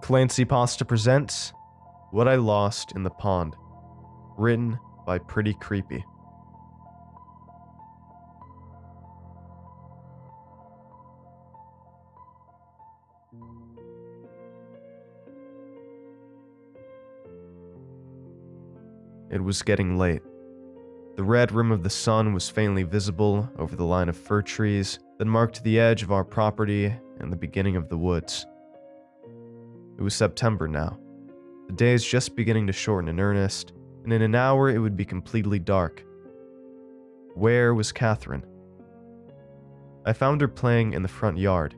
ClancyPasta presents What I Lost in the Pond, written by Pretty Creepy. It was getting late. The red rim of the sun was faintly visible over the line of fir trees that marked the edge of our property and the beginning of the woods. It was September now. The days just beginning to shorten in earnest, and in an hour it would be completely dark. Where was Catherine? I found her playing in the front yard.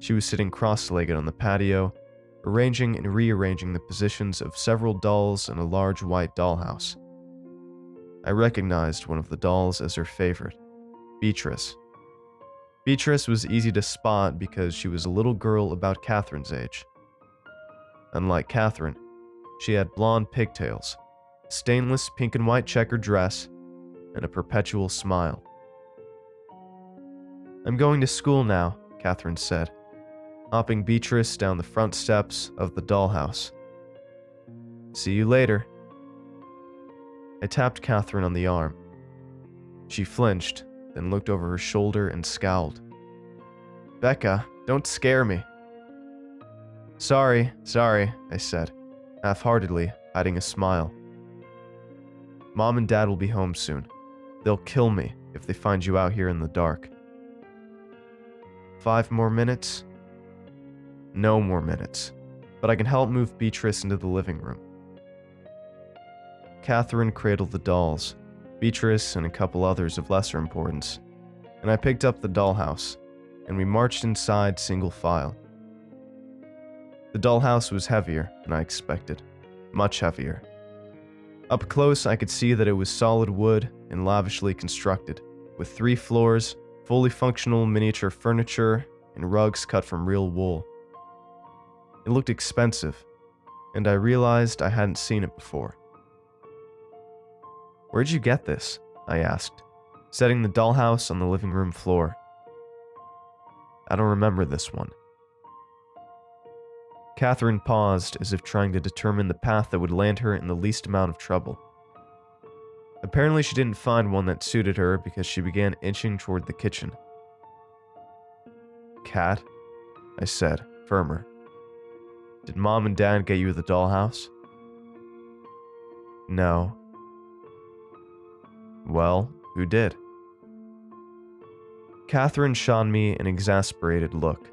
She was sitting cross-legged on the patio, arranging and rearranging the positions of several dolls in a large white dollhouse. I recognized one of the dolls as her favorite, Beatrice. Beatrice was easy to spot because she was a little girl about Catherine's age. Unlike Catherine, she had blonde pigtails, a stainless pink and white checkered dress, and a perpetual smile. "I'm going to school now," Catherine said, hopping Beatrice down the front steps of the dollhouse. "See you later." I tapped Catherine on the arm. She flinched, then looked over her shoulder and scowled. "Becca, don't scare me." Sorry, I said, half-heartedly, hiding a smile. "Mom and Dad will be home soon. They'll kill me if they find you out here in the dark." 5 more minutes? No more minutes, but I can help move Beatrice into the living room. Catherine cradled the dolls, Beatrice and a couple others of lesser importance, and I picked up the dollhouse, and we marched inside single file. The dollhouse was heavier than I expected, much heavier. Up close, I could see that it was solid wood and lavishly constructed, with 3 floors, fully functional miniature furniture, and rugs cut from real wool. It looked expensive, and I realized I hadn't seen it before. "Where'd you get this?" I asked, setting the dollhouse on the living room floor. "I don't remember this one." Catherine paused as if trying to determine the path that would land her in the least amount of trouble. Apparently she didn't find one that suited her because she began inching toward the kitchen. "Cat," I said, firmer. "Did Mom and Dad get you the dollhouse?" "No." "Well, who did?" Catherine shot me an exasperated look.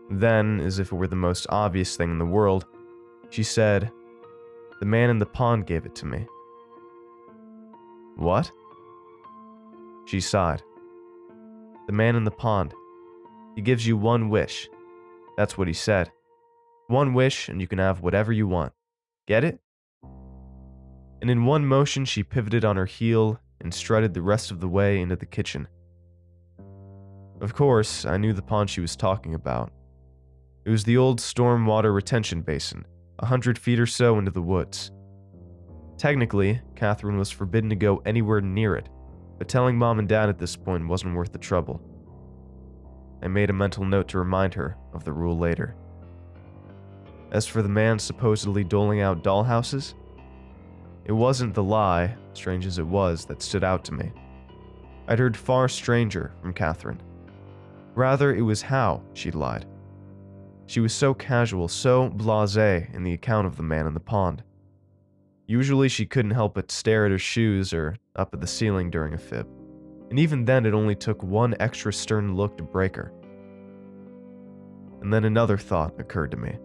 Then, as if it were the most obvious thing in the world, she said, "The man in the pond gave it to me." "What?" She sighed. "The man in the pond. He gives you 1 wish. That's what he said. 1 wish and you can have whatever you want. Get it?" And in one motion she pivoted on her heel and strutted the rest of the way into the kitchen. Of course, I knew the pond she was talking about. It was the old stormwater retention basin, 100 feet or so into the woods. Technically, Catherine was forbidden to go anywhere near it, but telling Mom and Dad at this point wasn't worth the trouble. I made a mental note to remind her of the rule later. As for the man supposedly doling out dollhouses, it wasn't the lie, strange as it was, that stood out to me. I'd heard far stranger from Catherine. Rather, it was how she'd lied. She was so casual, so blasé in the account of the man in the pond. Usually she couldn't help but stare at her shoes or up at the ceiling during a fib, and even then it only took one extra stern look to break her. And then another thought occurred to me.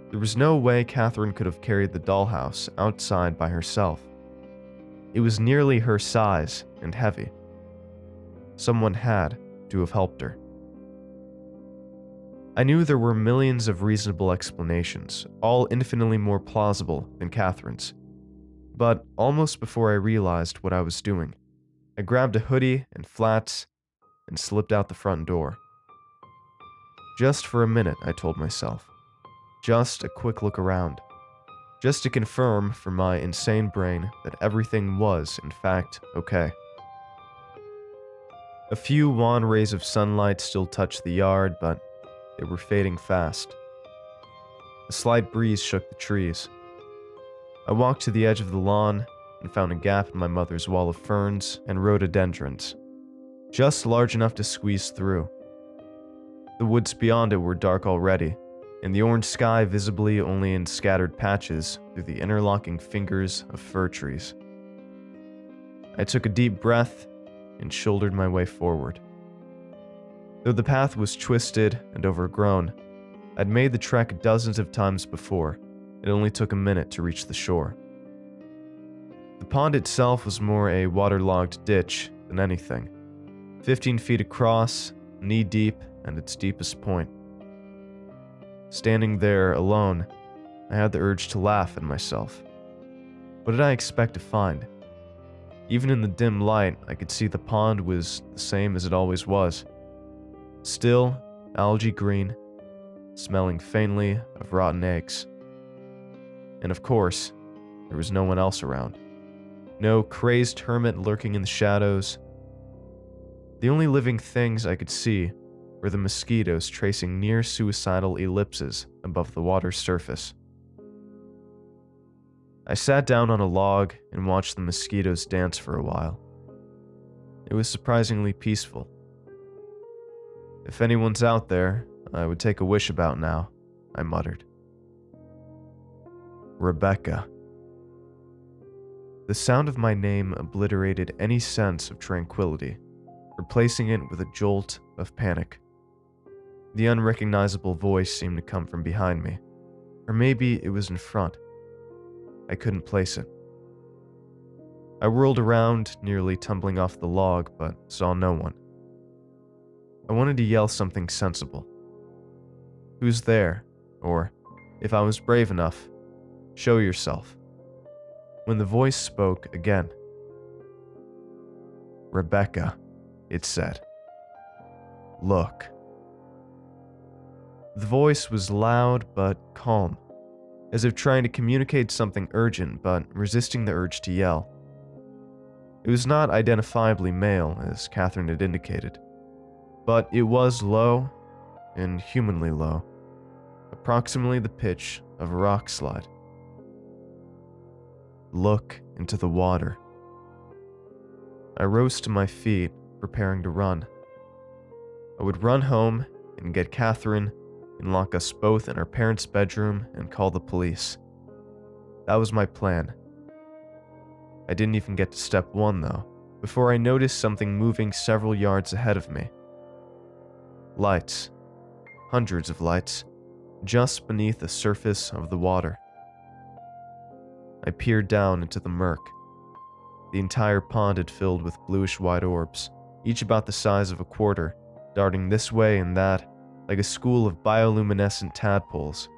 There was no way Catherine could have carried the dollhouse outside by herself. It was nearly her size and heavy. Someone had to have helped her. I knew there were millions of reasonable explanations, all infinitely more plausible than Catherine's. But almost before I realized what I was doing, I grabbed a hoodie and flats and slipped out the front door. Just for a minute, I told myself. Just a quick look around. Just to confirm for my insane brain that everything was, in fact, okay. A few wan rays of sunlight still touched the yard, but they were fading fast. A slight breeze shook the trees. I walked to the edge of the lawn and found a gap in my mother's wall of ferns and rhododendrons, just large enough to squeeze through. The woods beyond it were dark already, and the orange sky visibly only in scattered patches through the interlocking fingers of fir trees. I took a deep breath and shouldered my way forward. Though the path was twisted and overgrown, I'd made the trek dozens of times before. It only took a minute to reach the shore. The pond itself was more a waterlogged ditch than anything, 15 feet across, knee-deep at its deepest point. Standing there alone, I had the urge to laugh at myself. What did I expect to find? Even in the dim light, I could see the pond was the same as it always was. Still, algae green, smelling faintly of rotten eggs. And of course, there was no one else around. No crazed hermit lurking in the shadows. The only living things I could see were the mosquitoes tracing near-suicidal ellipses above the water's surface. I sat down on a log and watched the mosquitoes dance for a while. It was surprisingly peaceful. If anyone's out there, I would take a wish about now, I muttered. Rebecca. The sound of my name obliterated any sense of tranquility, replacing it with a jolt of panic. The unrecognizable voice seemed to come from behind me, or maybe it was in front. I couldn't place it. I whirled around, nearly tumbling off the log, but saw no one. I wanted to yell something sensible. Who's there? Or, if I was brave enough, show yourself. When the voice spoke again. Rebecca, it said. Look. The voice was loud but calm, as if trying to communicate something urgent but resisting the urge to yell. It was not identifiably male, as Catherine had indicated, but it was low and humanly low, approximately the pitch of a rock slide. Look into the water. I rose to my feet, preparing to run. I would run home and get Catherine and lock us both in our parents' bedroom and call the police. That was my plan. I didn't even get to step one, though, before I noticed something moving several yards ahead of me. Lights. Hundreds of lights, just beneath the surface of the water. I peered down into the murk. The entire pond had filled with bluish-white orbs, each about the size of a quarter, darting this way and that, like a school of bioluminescent tadpoles.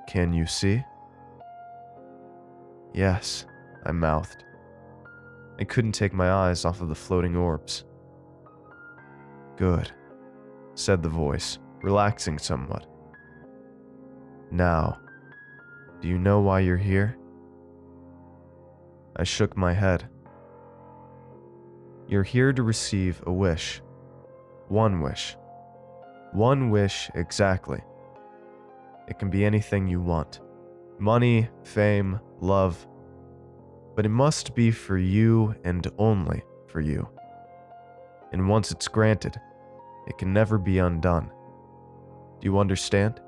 Can you see? Yes, I mouthed. I couldn't take my eyes off of the floating orbs. Good, said the voice, relaxing somewhat. Now, do you know why you're here? I shook my head. You're here to receive a wish. One wish. One wish exactly. It can be anything you want. Money, fame, love. But it must be for you and only for you. And once it's granted, it can never be undone. Do you understand?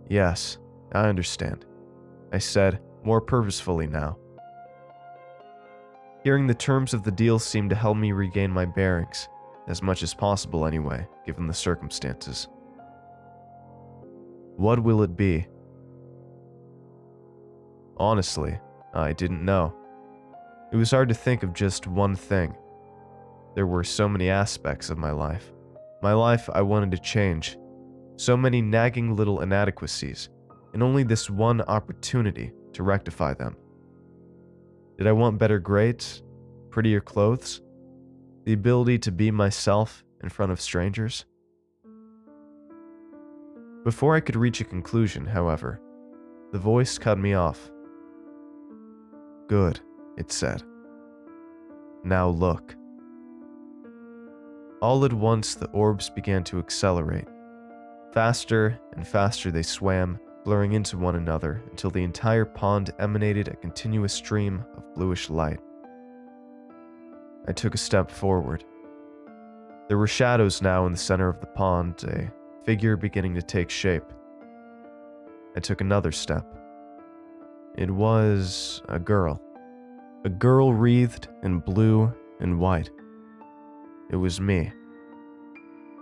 Yes, I understand, I said, more purposefully now. Hearing the terms of the deal seemed to help me regain my bearings, as much as possible anyway, given the circumstances. What will it be? Honestly, I didn't know. It was hard to think of just one thing. There were so many aspects of my life I wanted to change, so many nagging little inadequacies, and only this one opportunity to rectify them. Did I want better grades? Prettier clothes? The ability to be myself in front of strangers? Before I could reach a conclusion, however, the voice cut me off. Good, it said. Now look. All at once, the orbs began to accelerate. Faster and faster they swam, blurring into one another until the entire pond emanated a continuous stream of bluish light. I took a step forward. There were shadows now in the center of the pond, a figure beginning to take shape. I took another step. It was a girl. A girl wreathed in blue and white. It was me.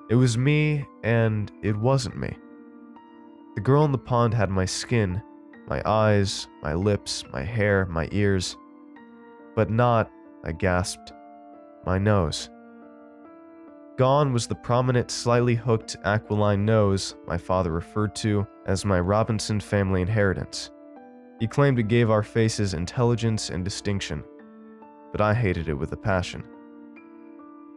It was me, and it wasn't me. The girl in the pond had my skin, my eyes, my lips, my hair, my ears, but not, I gasped, my nose. Gone was the prominent, slightly hooked, aquiline nose my father referred to as my Robinson family inheritance. He claimed it gave our faces intelligence and distinction, but I hated it with a passion.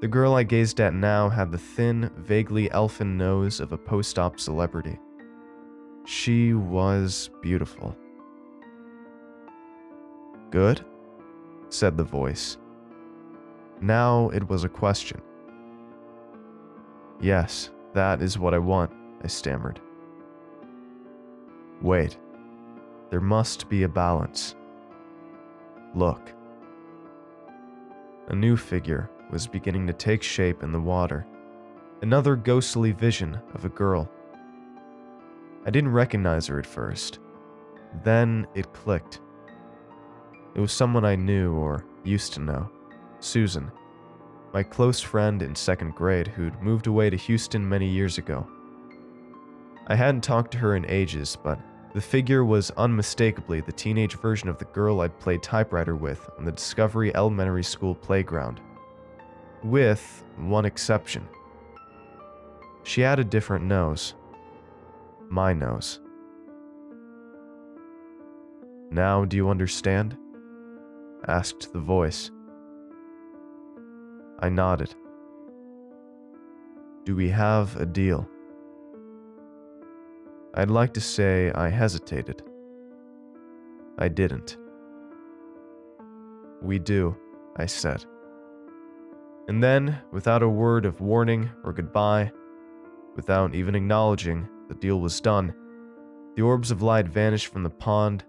The girl I gazed at now had the thin, vaguely elfin nose of a post-op celebrity. She was beautiful. "Good?" said the voice. Now it was a question. "Yes, that is what I want," I stammered. "Wait. There must be a balance. Look." A new figure was beginning to take shape in the water. Another ghostly vision of a girl. I didn't recognize her at first. Then it clicked. It was someone I knew or used to know. Susan, my close friend in second grade who'd moved away to Houston many years ago. I hadn't talked to her in ages, but the figure was unmistakably the teenage version of the girl I'd played typewriter with on the Discovery Elementary School playground. With one exception. She had a different nose. My nose. "Now do you understand?" asked the voice. I nodded. "Do we have a deal?" I'd like to say I hesitated. I didn't. "We do," I said. And then, without a word of warning or goodbye, without even acknowledging the deal was done, the orbs of light vanished from the pond,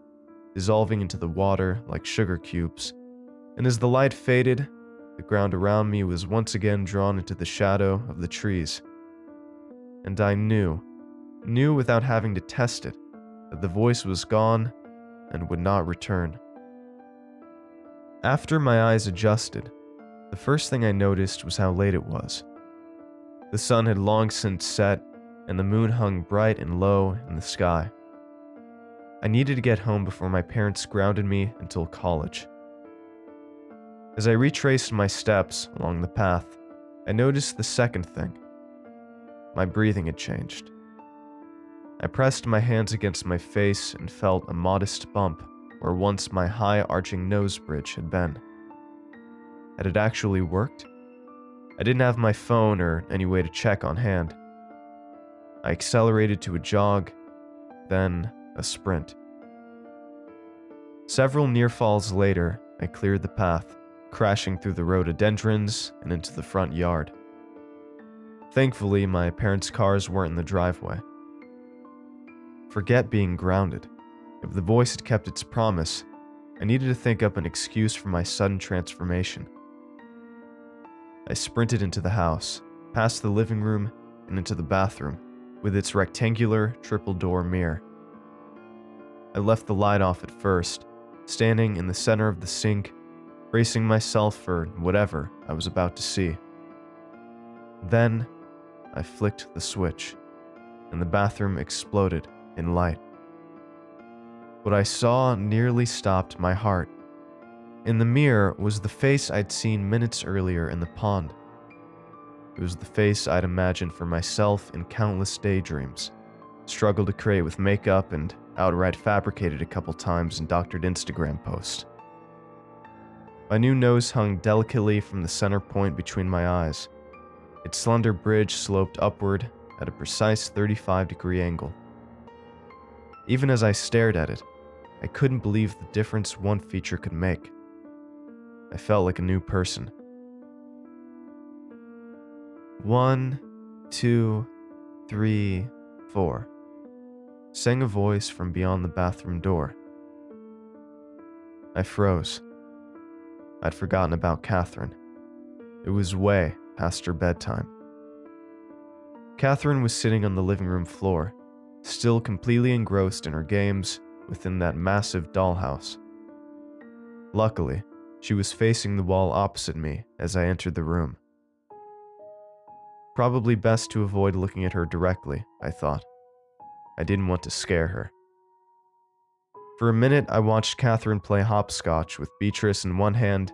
dissolving into the water like sugar cubes, and as the light faded, the ground around me was once again drawn into the shadow of the trees. And I knew without having to test it, that the voice was gone and would not return. After my eyes adjusted, the first thing I noticed was how late it was. The sun had long since set, and the moon hung bright and low in the sky. I needed to get home before my parents grounded me until college. As I retraced my steps along the path, I noticed the second thing. My breathing had changed. I pressed my hands against my face and felt a modest bump where once my high arching nose bridge had been. Had it actually worked? I didn't have my phone or any way to check on hand. I accelerated to a jog, then a sprint. Several near falls later, I cleared the path, crashing through the rhododendrons and into the front yard. Thankfully, my parents' cars weren't in the driveway. Forget being grounded. If the voice had kept its promise, I needed to think up an excuse for my sudden transformation. I sprinted into the house, past the living room, and into the bathroom, with its rectangular, triple-door mirror. I left the light off at first, standing in the center of the sink, bracing myself for whatever I was about to see. Then, I flicked the switch, and the bathroom exploded in light. What I saw nearly stopped my heart. In the mirror was the face I'd seen minutes earlier in the pond. It was the face I'd imagined for myself in countless daydreams, struggled to create with makeup and outright fabricated a couple times in doctored Instagram posts. My new nose hung delicately from the center point between my eyes. Its slender bridge sloped upward at a precise 35-degree angle. Even as I stared at it, I couldn't believe the difference one feature could make. I felt like a new person. 1, 2, 3, 4, sang a voice from beyond the bathroom door. I froze. I'd forgotten about Catherine. It was way past her bedtime. Catherine was sitting on the living room floor, still completely engrossed in her games within that massive dollhouse. Luckily, she was facing the wall opposite me as I entered the room. Probably best to avoid looking at her directly, I thought. I didn't want to scare her. For a minute, I watched Catherine play hopscotch with Beatrice in one hand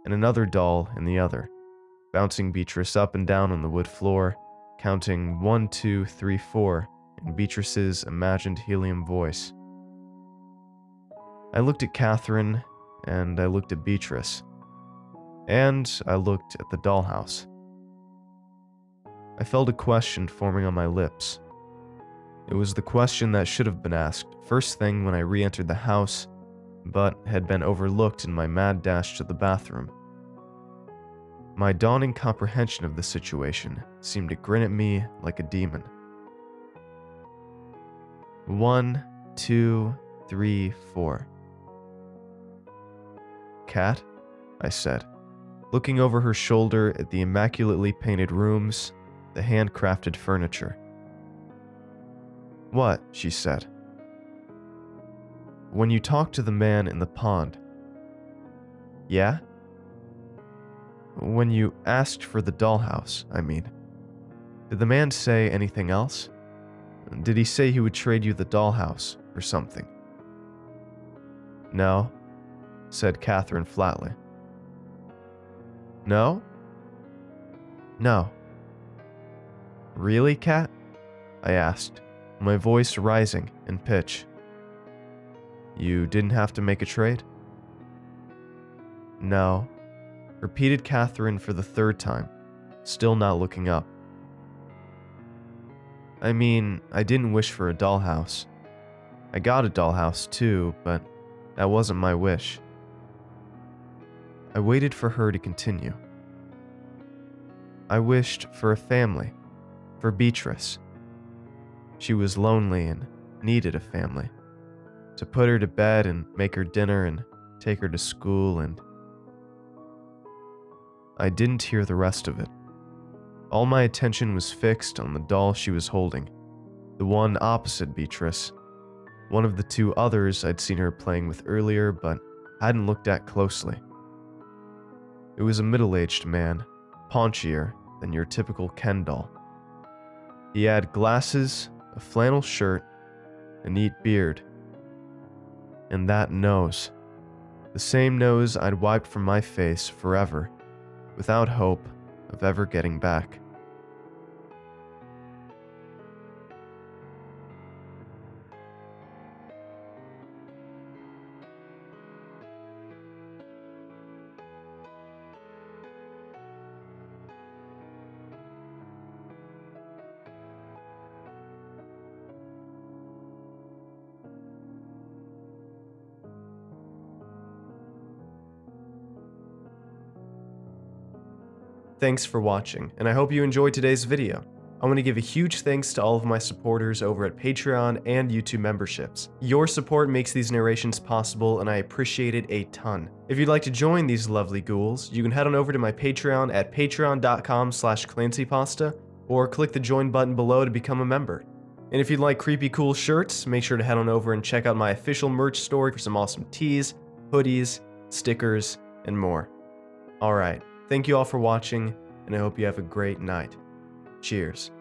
and another doll in the other, bouncing Beatrice up and down on the wood floor, counting 1, 2, 3, 4 in Beatrice's imagined helium voice. I looked at Catherine, and I looked at Beatrice, and I looked at the dollhouse. I felt a question forming on my lips. It was the question that should have been asked first thing when I re-entered the house, but had been overlooked in my mad dash to the bathroom. My dawning comprehension of the situation seemed to grin at me like a demon. 1, 2, 3, 4. Cat? I said, looking over her shoulder at the immaculately painted rooms, the handcrafted furniture. What? She said. When you talked to the man in the pond. Yeah? When you asked for the dollhouse, I mean. Did the man say anything else? Did he say he would trade you the dollhouse or something? No, said Catherine flatly. No? No. Really, Cat? I asked, my voice rising in pitch. You didn't have to make a trade? No, repeated Catherine for the third time, still not looking up. I mean, I didn't wish for a dollhouse. I got a dollhouse too, but that wasn't my wish. I waited for her to continue. I wished for a family, for Beatrice. She was lonely and needed a family. To put her to bed and make her dinner and take her to school, and I didn't hear the rest of it. All my attention was fixed on the doll she was holding, the one opposite Beatrice, one of the two others I'd seen her playing with earlier but hadn't looked at closely. It was a middle-aged man, paunchier than your typical Ken doll. He had glasses, a flannel shirt, a neat beard, and that nose. The same nose I'd wiped from my face forever, without hope of ever getting back. Thanks for watching, and I hope you enjoyed today's video. I want to give a huge thanks to all of my supporters over at Patreon and YouTube memberships. Your support makes these narrations possible, and I appreciate it a ton. If you'd like to join these lovely ghouls, you can head on over to my Patreon at patreon.com/ClancyPasta, or click the join button below to become a member. And if you'd like creepy cool shirts, make sure to head on over and check out my official merch store for some awesome tees, hoodies, stickers, and more. Alright. Thank you all for watching, and I hope you have a great night. Cheers.